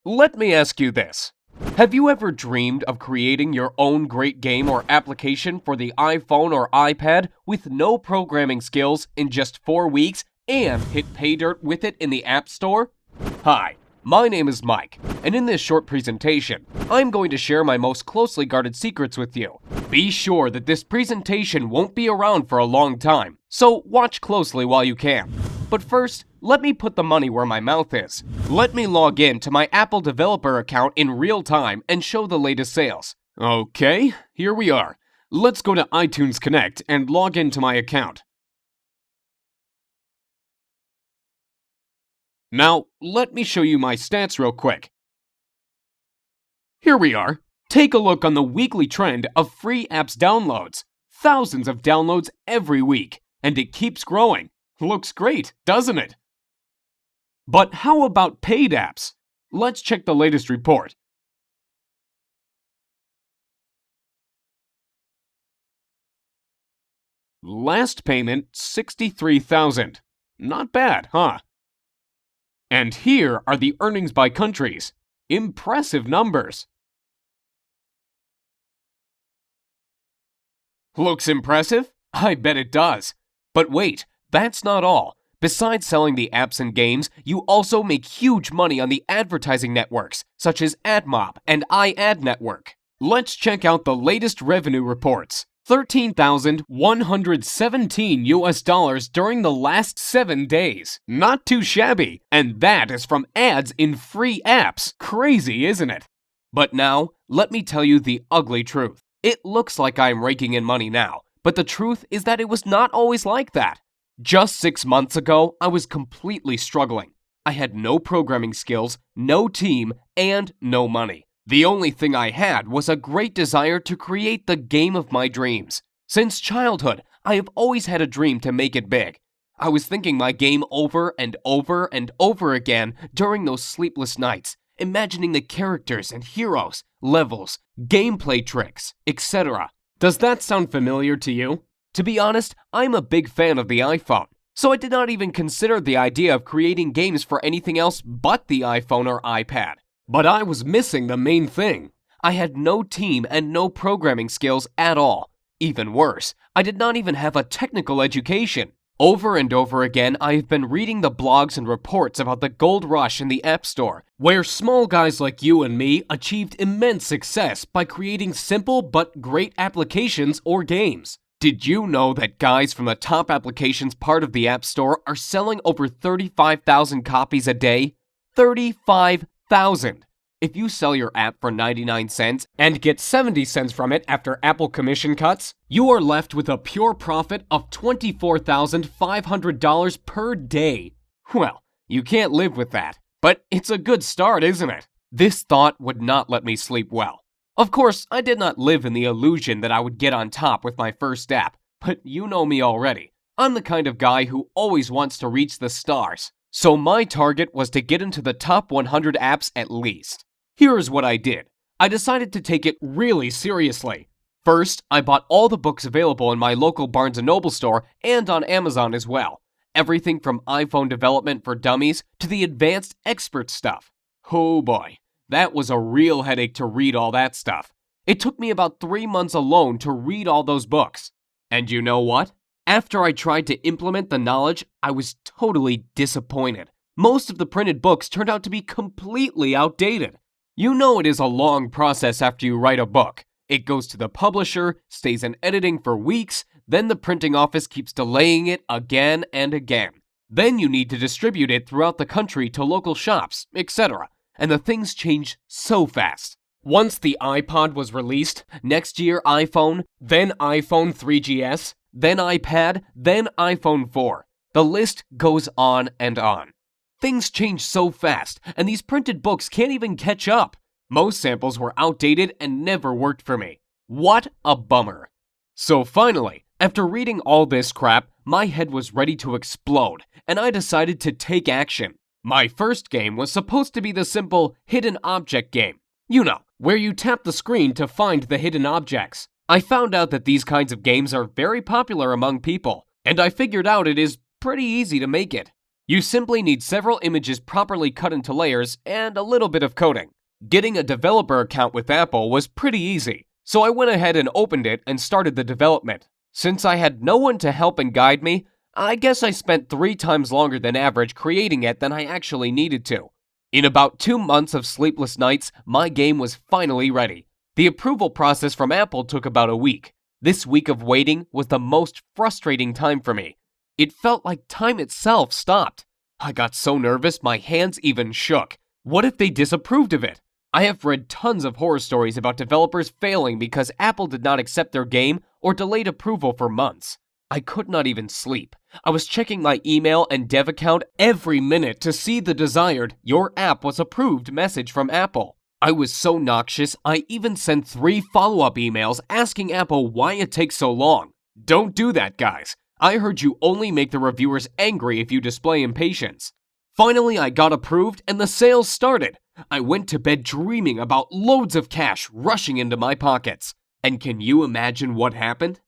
Let me ask you this. Have you ever dreamed of creating your own great game or application for the iPhone or iPad with no programming skills in just 4 weeks and hit pay dirt with it in the App Store? Hi, my name is Mike, and in this short presentation, I'm going to share my most closely guarded secrets with you. Be sure that this presentation won't be around for a long time, so watch closely while you can. But first, let me put the money where my mouth is. Let me log in to my Apple developer account in real time and show the latest sales. Okay, here we are. Let's go to iTunes Connect and log into my account. Now, let me show you my stats real quick. Here we are. Take a look on the weekly trend of free apps downloads. Thousands of downloads every week, and it keeps growing. Looks great, doesn't it? But how about paid apps? Let's check the latest report. Last payment, $63,000. Not bad, huh? And here are the earnings by countries. Impressive numbers. Looks impressive? I bet it does. But wait, that's not all. Besides selling the apps and games, you also make huge money on the advertising networks, such as AdMob and iAd Network. Let's check out the latest revenue reports. $13,117 during the last 7 days. Not too shabby, and that is from ads in free apps. Crazy, isn't it? But now, let me tell you the ugly truth. It looks like I'm raking in money now, but the truth is that it was not always like that. Just 6 months ago, I was completely struggling. I had no programming skills, no team, and no money. The only thing I had was a great desire to create the game of my dreams. Since childhood, I have always had a dream to make it big. I was thinking my game over and over and over again during those sleepless nights, imagining the characters and heroes, levels, gameplay tricks, etc. Does that sound familiar to you? To be honest, I'm a big fan of the iPhone, so I did not even consider the idea of creating games for anything else but the iPhone or iPad. But I was missing the main thing. I had no team and no programming skills at all. Even worse, I did not even have a technical education. Over and over again, I have been reading the blogs and reports about the gold rush in the App Store, where small guys like you and me achieved immense success by creating simple but great applications or games. Did you know that guys from the top applications part of the App Store are selling over 35,000 copies a day? 35,000! If you sell your app for 99 cents and get 70 cents from it after Apple commission cuts, you are left with a pure profit of $24,500 per day. Well, you can't live with that, but it's a good start, isn't it? This thought would not let me sleep well. Of course, I did not live in the illusion that I would get on top with my first app, but you know me already. I'm the kind of guy who always wants to reach the stars. So my target was to get into the top 100 apps at least. Here's what I did. I decided to take it really seriously. First, I bought all the books available in my local Barnes & Noble store and on Amazon as well. Everything from iPhone development for dummies to the advanced expert stuff. Oh boy. That was a real headache to read all that stuff. It took me about 3 months alone to read all those books. And you know what? After I tried to implement the knowledge, I was totally disappointed. Most of the printed books turned out to be completely outdated. You know it is a long process after you write a book. It goes to the publisher, stays in editing for weeks, then the printing office keeps delaying it again and again. Then you need to distribute it throughout the country to local shops, etc. And the things change so fast. Once the iPod was released, next year iPhone, then iPhone 3GS, then iPad, then iPhone 4. The list goes on and on. Things change so fast, and these printed books can't even catch up. Most samples were outdated and never worked for me. What a bummer. So finally, after reading all this crap, my head was ready to explode, and I decided to take action. My first game was supposed to be the simple hidden object game. You know, where you tap the screen to find the hidden objects. I found out that these kinds of games are very popular among people, and I figured out it is pretty easy to make it. You simply need several images properly cut into layers and a little bit of coding. Getting a developer account with Apple was pretty easy, so I went ahead and opened it and started the development. Since I had no one to help and guide me, I guess I spent 3 times longer than average creating it than I actually needed to. In about 2 months of sleepless nights, my game was finally ready. The approval process from Apple took about a week. This week of waiting was the most frustrating time for me. It felt like time itself stopped. I got so nervous my hands even shook. What if they disapproved of it? I have read tons of horror stories about developers failing because Apple did not accept their game or delayed approval for months. I could not even sleep. I was checking my email and dev account every minute to see the desired "Your app was approved" message from Apple. I was so noxious, I even sent 3 follow-up emails asking Apple why it takes so long. Don't do that, guys. I heard you only make the reviewers angry if you display impatience. Finally, I got approved and the sales started. I went to bed dreaming about loads of cash rushing into my pockets. And can you imagine what happened?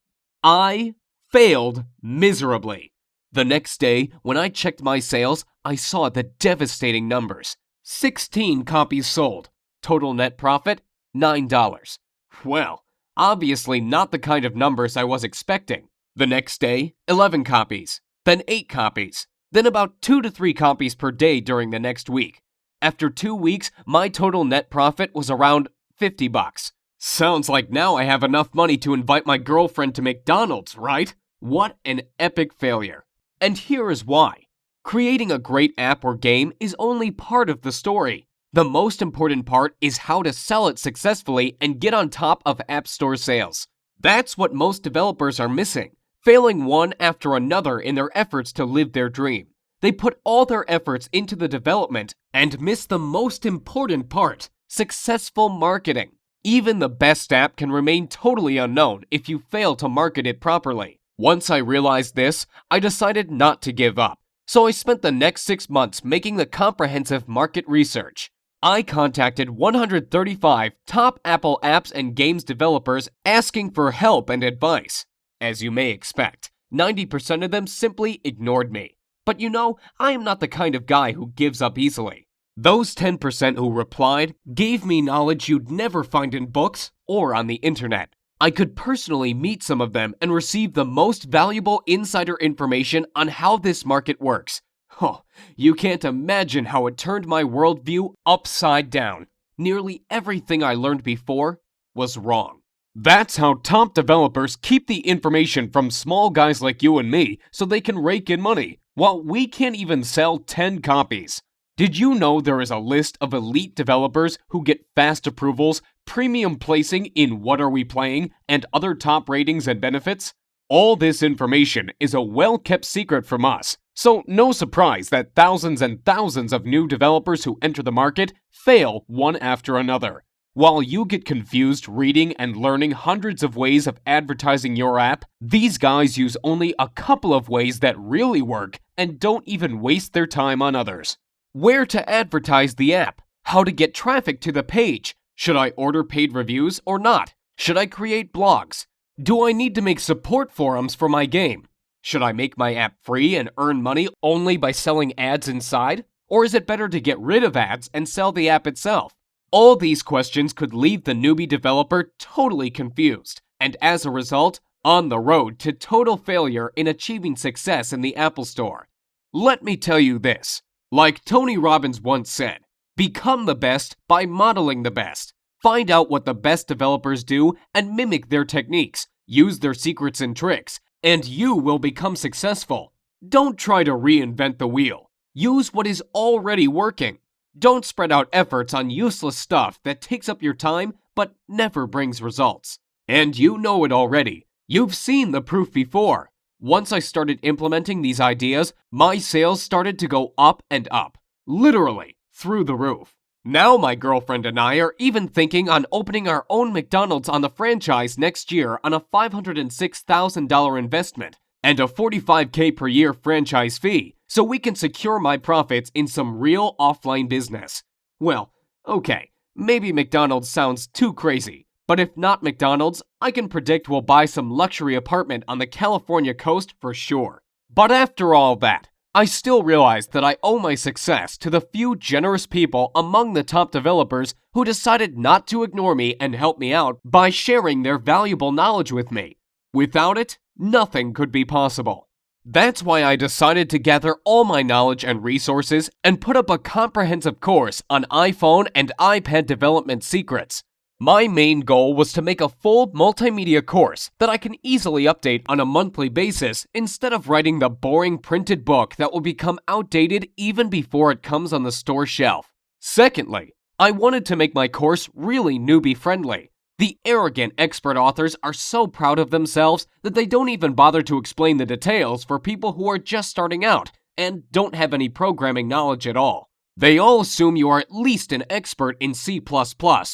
I failed miserably. The next day, when I checked my sales, I saw the devastating numbers. 16 copies sold. Total net profit, $9. Well, obviously not the kind of numbers I was expecting. The next day, 11 copies, then 8 copies, then about 2 to 3 copies per day during the next week. After 2 weeks, my total net profit was around $50. Sounds like now I have enough money to invite my girlfriend to McDonald's, right? What an epic failure. And here is why. Creating a great app or game is only part of the story. The most important part is how to sell it successfully and get on top of App Store sales. That's what most developers are missing, failing one after another in their efforts to live their dream. They put all their efforts into the development and miss the most important part, successful marketing. Even the best app can remain totally unknown if you fail to market it properly. Once I realized this, I decided not to give up. So I spent the next 6 months making the comprehensive market research. I contacted 135 top Apple apps and games developers asking for help and advice. As you may expect, 90% of them simply ignored me. But you know, I am not the kind of guy who gives up easily. Those 10% who replied gave me knowledge you'd never find in books or on the internet. I could personally meet some of them and receive the most valuable insider information on how this market works. Oh, you can't imagine how it turned my worldview upside down. Nearly everything I learned before was wrong. That's how top developers keep the information from small guys like you and me so they can rake in money, while we can't even sell 10 copies. Did you know there is a list of elite developers who get fast approvals, premium placing in What Are We Playing, and other top ratings and benefits? All this information is a well-kept secret from us, so no surprise that thousands and thousands of new developers who enter the market fail one after another. While you get confused reading and learning hundreds of ways of advertising your app, these guys use only a couple of ways that really work and don't even waste their time on others. Where to advertise the app? How to get traffic to the page? Should I order paid reviews or not? Should I create blogs? Do I need to make support forums for my game? Should I make my app free and earn money only by selling ads inside? Or is it better to get rid of ads and sell the app itself? All these questions could leave the newbie developer totally confused, and as a result, on the road to total failure in achieving success in the Apple Store. Let me tell you this. Like Tony Robbins once said, become the best by modeling the best. Find out what the best developers do and mimic their techniques. Use their secrets and tricks, and you will become successful. Don't try to reinvent the wheel. Use what is already working. Don't spread out efforts on useless stuff that takes up your time but never brings results. And you know it already. You've seen the proof before. Once I started implementing these ideas, my sales started to go up and up. Literally, through the roof. Now my girlfriend and I are even thinking on opening our own McDonald's on the franchise next year on a $506,000 investment and a $45K per year franchise fee, so we can secure my profits in some real offline business. Well, okay, maybe McDonald's sounds too crazy, but if not McDonald's, I can predict we'll buy some luxury apartment on the California coast for sure. But after all that, I still realize that I owe my success to the few generous people among the top developers who decided not to ignore me and help me out by sharing their valuable knowledge with me. Without it, nothing could be possible. That's why I decided to gather all my knowledge and resources and put up a comprehensive course on iPhone and iPad development secrets. My main goal was to make a full multimedia course that I can easily update on a monthly basis instead of writing the boring printed book that will become outdated even before it comes on the store shelf. Secondly, I wanted to make my course really newbie-friendly. The arrogant expert authors are so proud of themselves that they don't even bother to explain the details for people who are just starting out and don't have any programming knowledge at all. They all assume you are at least an expert in C++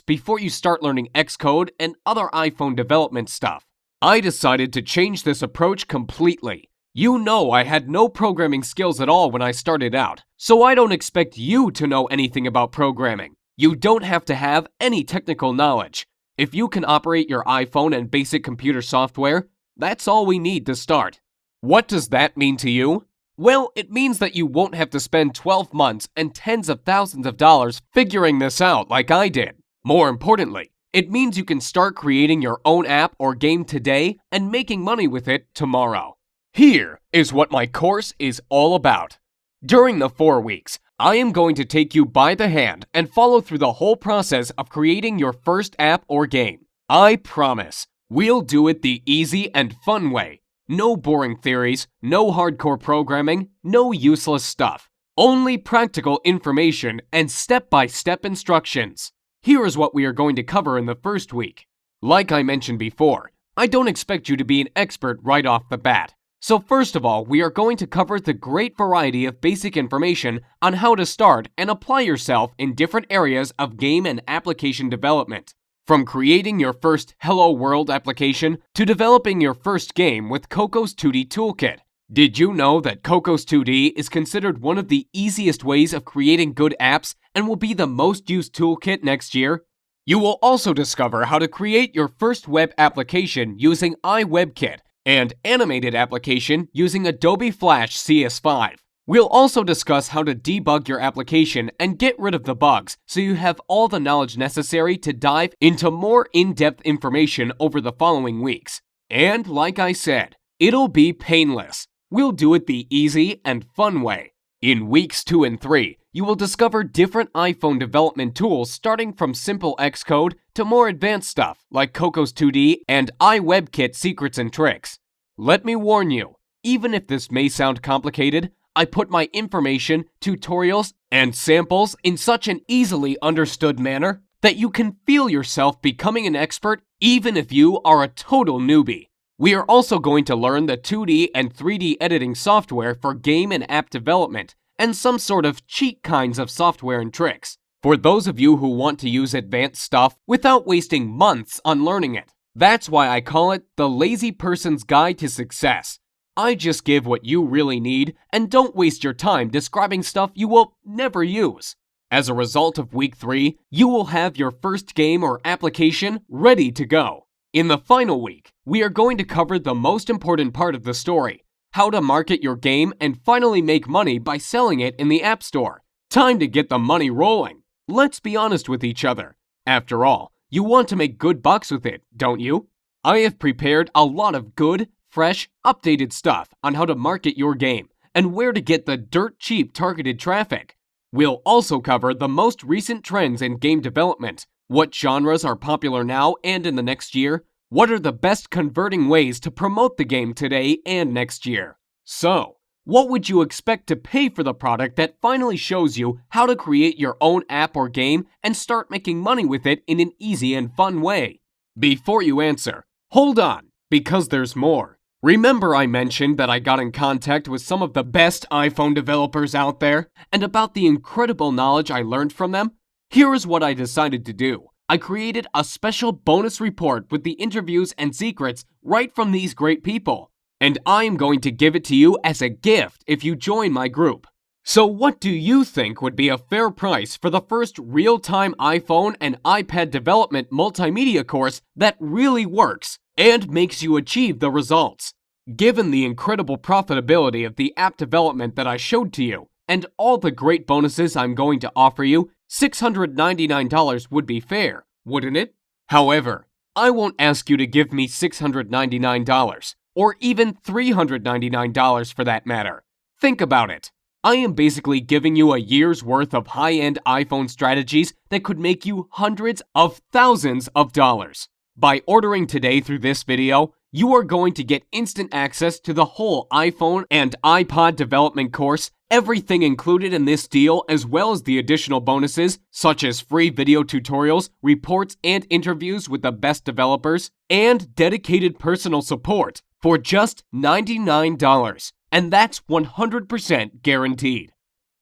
before you start learning Xcode and other iPhone development stuff. I decided to change this approach completely. You know I had no programming skills at all when I started out, so I don't expect you to know anything about programming. You don't have to have any technical knowledge. If you can operate your iPhone and basic computer software, that's all we need to start. What does that mean to you? Well, it means that you won't have to spend 12 months and tens of thousands of dollars figuring this out like I did. More importantly, it means you can start creating your own app or game today and making money with it tomorrow. Here is what my course is all about. During the 4 weeks, I am going to take you by the hand and follow through the whole process of creating your first app or game. I promise, we'll do it the easy and fun way. No boring theories, no hardcore programming, no useless stuff. Only practical information and step-by-step instructions. Here is what we are going to cover in the first week. Like I mentioned before, I don't expect you to be an expert right off the bat. So first of all, we are going to cover the great variety of basic information on how to start and apply yourself in different areas of game and application development. From creating your first Hello World application to developing your first game with Coco's 2D Toolkit. Did you know that Coco's 2D is considered one of the easiest ways of creating good apps and will be the most used toolkit next year? You will also discover how to create your first web application using iWebKit and animated application using Adobe Flash CS5. We'll also discuss how to debug your application and get rid of the bugs so you have all the knowledge necessary to dive into more in-depth information over the following weeks. And like I said, it'll be painless. We'll do it the easy and fun way. In weeks 2 and 3, you will discover different iPhone development tools starting from simple Xcode to more advanced stuff like Coco's 2D and iWebKit secrets and tricks. Let me warn you, even if this may sound complicated, I put my information, tutorials, and samples in such an easily understood manner that you can feel yourself becoming an expert even if you are a total newbie. We are also going to learn the 2D and 3D editing software for game and app development, and some sort of cheat kinds of software and tricks, for those of you who want to use advanced stuff without wasting months on learning it. That's why I call it the lazy person's guide to success. I just give what you really need and don't waste your time describing stuff you will never use. As a result of week 3, you will have your first game or application ready to go. In the final week, we are going to cover the most important part of the story, how to market your game and finally make money by selling it in the App Store. Time to get the money rolling. Let's be honest with each other. After all, you want to make good bucks with it, don't you? I have prepared a lot of good, fresh, updated stuff on how to market your game and where to get the dirt cheap targeted traffic. We'll also cover the most recent trends in game development, what genres are popular now and in the next year, what are the best converting ways to promote the game today and next year. So, what would you expect to pay for the product that finally shows you how to create your own app or game and start making money with it in an easy and fun way? Before you answer, hold on, because there's more. Remember I mentioned that I got in contact with some of the best iPhone developers out there and about the incredible knowledge I learned from them? Here is what I decided to do. I created a special bonus report with the interviews and secrets right from these great people. And I am going to give it to you as a gift if you join my group. So what do you think would be a fair price for the first real-time iPhone and iPad development multimedia course that really works and makes you achieve the results? Given the incredible profitability of the app development that I showed to you, and all the great bonuses I'm going to offer you, $699 would be fair, wouldn't it? However, I won't ask you to give me $699, or even $399 for that matter. Think about it. I am basically giving you a year's worth of high-end iPhone strategies that could make you hundreds of thousands of dollars. By ordering today through this video, you are going to get instant access to the whole iPhone and iPod development course, everything included in this deal, as well as the additional bonuses such as free video tutorials, reports, and interviews with the best developers, and dedicated personal support for just $99. And that's 100% guaranteed.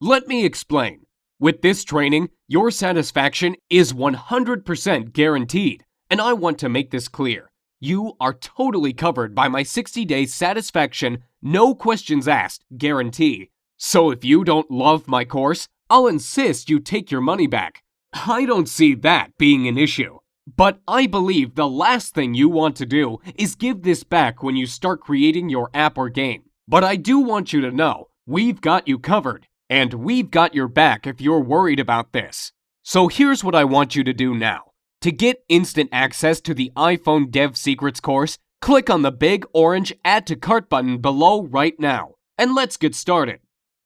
Let me explain. With this training, your satisfaction is 100% guaranteed, and I want to make this clear. You are totally covered by my 60-day satisfaction, no questions asked guarantee. So if you don't love my course, I'll insist you take your money back. I don't see that being an issue. But I believe the last thing you want to do is give this back when you start creating your app or game. But I do want you to know, we've got you covered, and we've got your back if you're worried about this. So here's what I want you to do now. To get instant access to the iPhone Dev Secrets course, click on the big orange Add to Cart button below right now. And let's get started.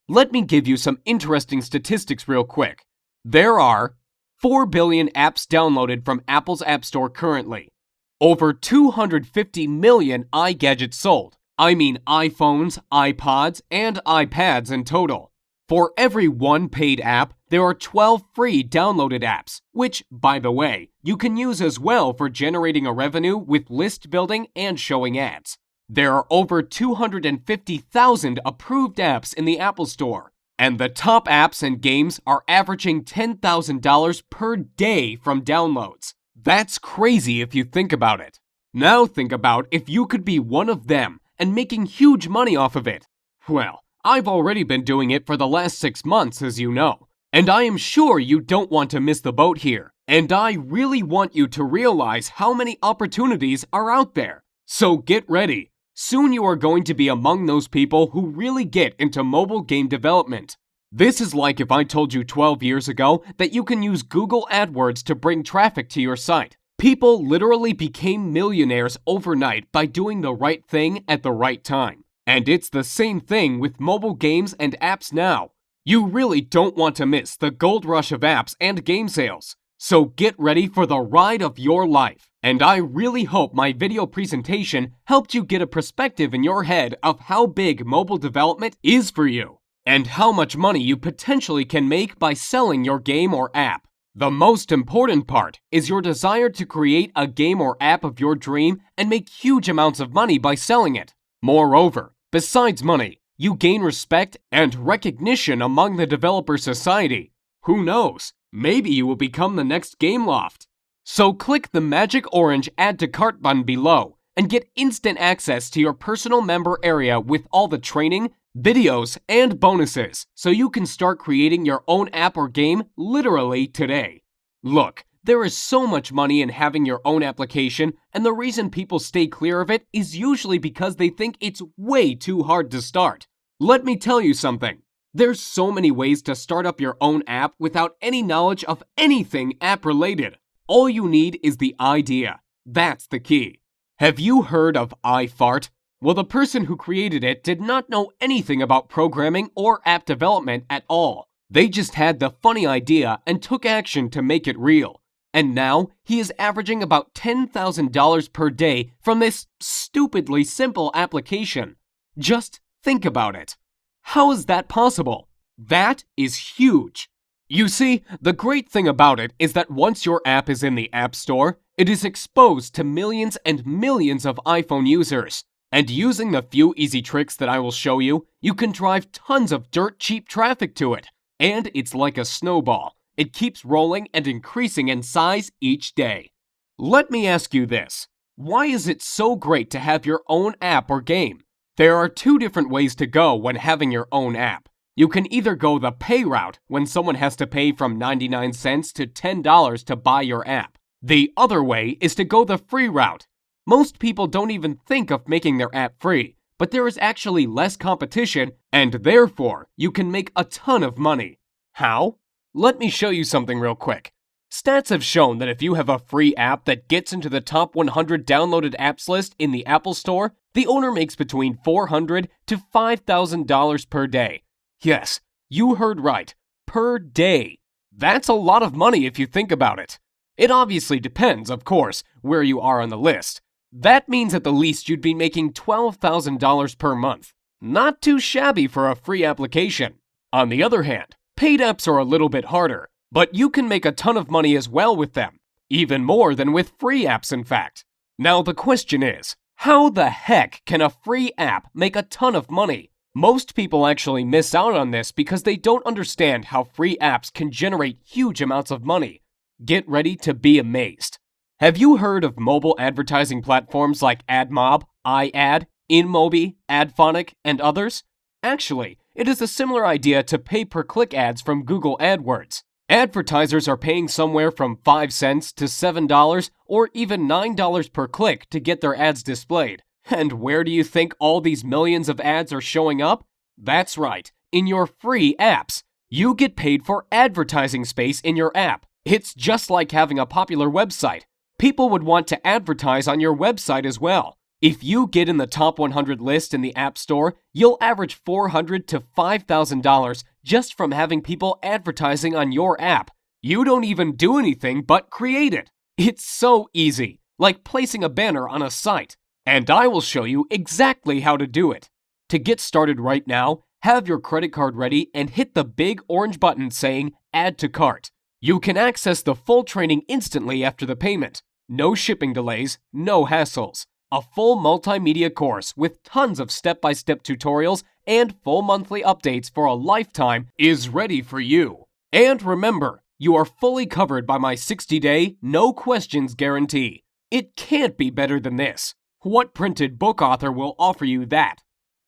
Let me give you some interesting statistics real quick. There are 4 billion apps downloaded from Apple's App Store currently. Over 250 million iGadgets sold. I mean iPhones, iPods, and iPads in total. For every one paid app, there are 12 free downloaded apps, which, by the way, you can use as well for generating a revenue with list building and showing ads. There are over 250,000 approved apps in the Apple Store, and the top apps and games are averaging $10,000 per day from downloads. That's crazy if you think about it. Now think about if you could be one of them and making huge money off of it. Well, I've already been doing it for the last 6 months, as you know. And I am sure you don't want to miss the boat here. And I really want you to realize how many opportunities are out there. So get ready. Soon you are going to be among those people who really get into mobile game development. This is like if I told you 12 years ago that you can use Google AdWords to bring traffic to your site. People literally became millionaires overnight by doing the right thing at the right time. And it's the same thing with mobile games and apps now. You really don't want to miss the gold rush of apps and game sales. So get ready for the ride of your life. And I really hope my video presentation helped you get a perspective in your head of how big mobile development is for you, and how much money you potentially can make by selling your game or app. The most important part is your desire to create a game or app of your dream and make huge amounts of money by selling it. Moreover, besides money, you gain respect and recognition among the developer society. Who knows? Maybe you will become the next Gameloft. So click the magic orange Add to Cart button below and get instant access to your personal member area with all the training, videos, and bonuses so you can start creating your own app or game literally today. Look, there is so much money in having your own application, and the reason people stay clear of it is usually because they think it's way too hard to start. Let me tell you something. There's so many ways to start up your own app without any knowledge of anything app-related. All you need is the idea. That's the key. Have you heard of iFart? Well, the person who created it did not know anything about programming or app development at all. They just had the funny idea and took action to make it real. And now he is averaging about $10,000 per day from this stupidly simple application. Just think about it. How is that possible? That is huge. You see, the great thing about it is that once your app is in the App Store, it is exposed to millions and millions of iPhone users. And using the few easy tricks that I will show you, you can drive tons of dirt cheap traffic to it. And it's like a snowball. It keeps rolling and increasing in size each day. Let me ask you this. Why is it so great to have your own app or game? There are two different ways to go when having your own app. You can either go the pay route, when someone has to pay from 99 cents to $10 to buy your app. The other way is to go the free route. Most people don't even think of making their app free, but there is actually less competition, and therefore you can make a ton of money. How? Let me show you something real quick. Stats have shown that if you have a free app that gets into the top 100 downloaded apps list in the Apple Store, the owner makes between $400 to $5,000 per day. Yes, you heard right, per day. That's a lot of money if you think about it. It obviously depends, of course, where you are on the list. That means at the least you'd be making $12,000 per month. Not too shabby for a free application. On the other hand, paid apps are a little bit harder, but you can make a ton of money as well with them. Even more than with free apps, in fact. Now the question is, how the heck can a free app make a ton of money? Most people actually miss out on this because they don't understand how free apps can generate huge amounts of money. Get ready to be amazed. Have you heard of mobile advertising platforms like AdMob, iAd, InMobi, AdPhonic, and others? Actually, it is a similar idea to pay-per-click ads from Google AdWords. Advertisers are paying somewhere from 5 cents to $7 or even $9 per click to get their ads displayed. And where do you think all these millions of ads are showing up? That's right, in your free apps. You get paid for advertising space in your app. It's just like having a popular website. People would want to advertise on your website as well. If you get in the top 100 list in the App Store, you'll average $400 to $5,000 just from having people advertising on your app. You don't even do anything but create it. It's so easy, like placing a banner on a site. And I will show you exactly how to do it. To get started right now, have your credit card ready and hit the big orange button saying Add to Cart. You can access the full training instantly after the payment. No shipping delays, no hassles. A full multimedia course with tons of step-by-step tutorials and full monthly updates for a lifetime is ready for you. And remember, you are fully covered by my 60-day, no questions guarantee. It can't be better than this. What printed book author will offer you that?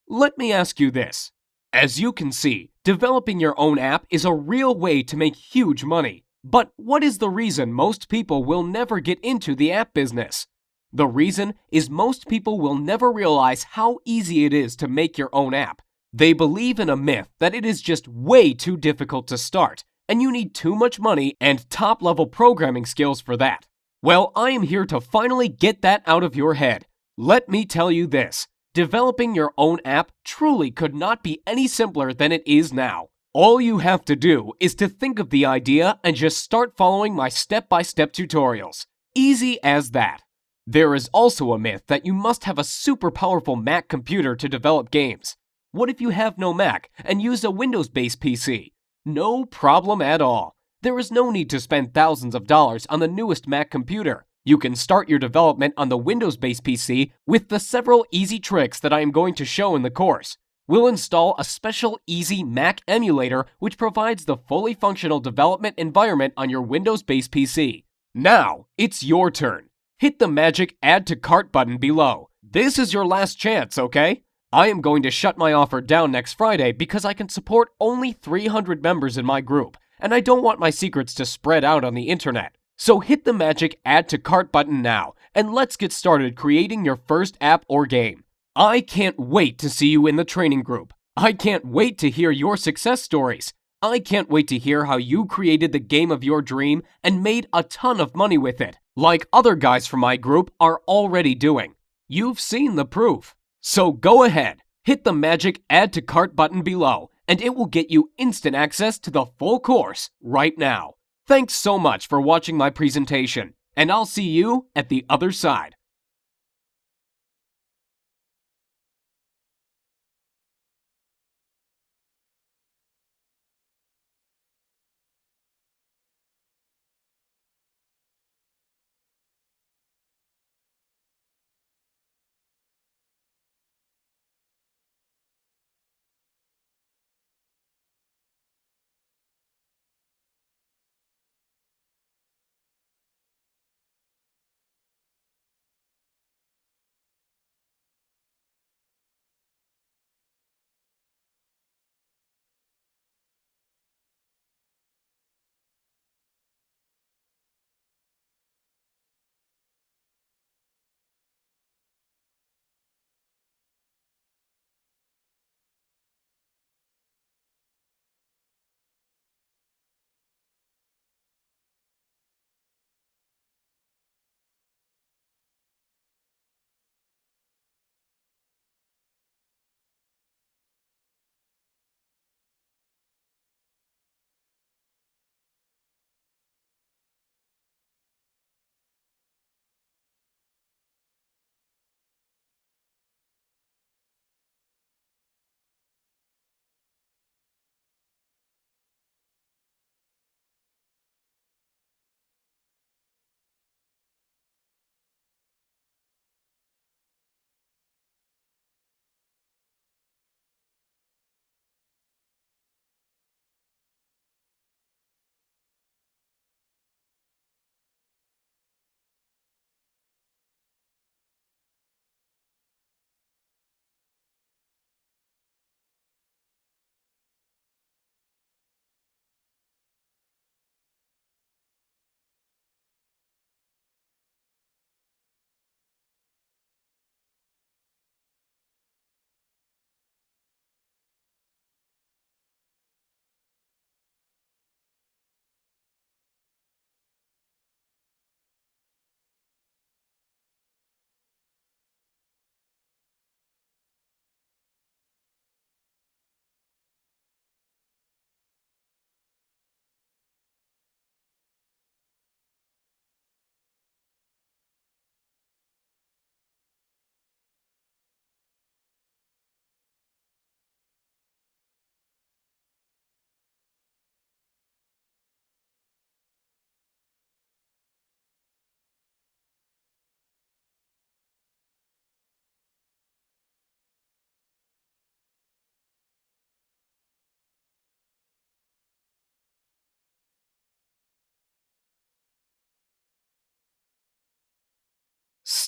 Let me ask you this. As you can see, developing your own app is a real way to make huge money. But what is the reason most people will never get into the app business? The reason is most people will never realize how easy it is to make your own app. They believe in a myth that it is just way too difficult to start, and you need too much money and top-level programming skills for that. Well, I am here to finally get that out of your head. Let me tell you this. Developing your own app truly could not be any simpler than it is now. All you have to do is to think of the idea and just start following my step-by-step tutorials. Easy as that. There is also a myth that you must have a super powerful Mac computer to develop games. What if you have no Mac and use a Windows-based PC? No problem at all. There is no need to spend thousands of dollars on the newest Mac computer. You can start your development on the Windows-based PC with the several easy tricks that I am going to show in the course. We'll install a special easy Mac emulator which provides the fully functional development environment on your Windows-based PC. Now, it's your turn. Hit the magic Add to Cart button below. This is your last chance, okay? I am going to shut my offer down next Friday because I can support only 300 members in my group, and I don't want my secrets to spread out on the internet. So hit the magic Add to Cart button now, and let's get started creating your first app or game. I can't wait to see you in the training group. I can't wait to hear your success stories. I can't wait to hear how you created the game of your dream and made a ton of money with it, like other guys from my group are already doing. You've seen the proof. So go ahead, hit the magic Add to Cart button below, and it will get you instant access to the full course right now. Thanks so much for watching my presentation, and I'll see you at the other side.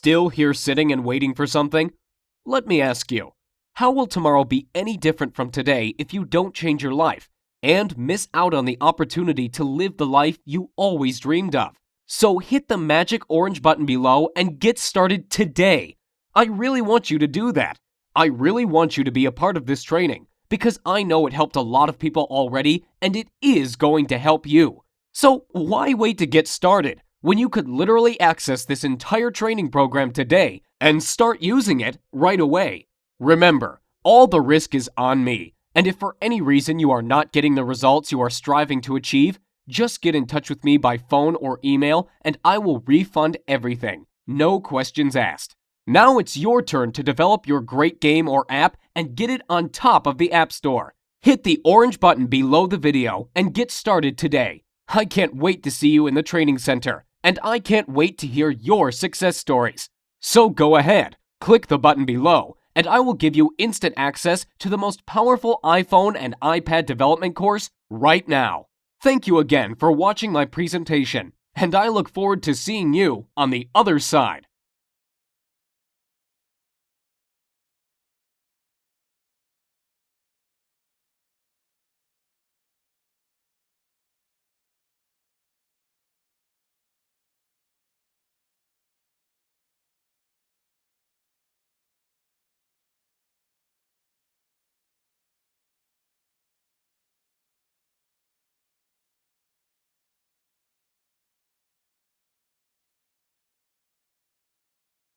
Still here sitting and waiting for something? Let me ask you, how will tomorrow be any different from today if you don't change your life and miss out on the opportunity to live the life you always dreamed of? So hit the magic orange button below and get started today. I really want you to do that. I really want you to be a part of this training because I know it helped a lot of people already and it is going to help you. So why wait to get started when you could literally access this entire training program today and start using it right away? Remember, all the risk is on me, and if for any reason you are not getting the results you are striving to achieve, just get in touch with me by phone or email and I will refund everything. No questions asked. Now it's your turn to develop your great game or app and get it on top of the App Store. Hit the orange button below the video and get started today. I can't wait to see you in the training center, and I can't wait to hear your success stories. So go ahead, click the button below, and I will give you instant access to the most powerful iPhone and iPad development course right now. Thank you again for watching my presentation, and I look forward to seeing you on the other side.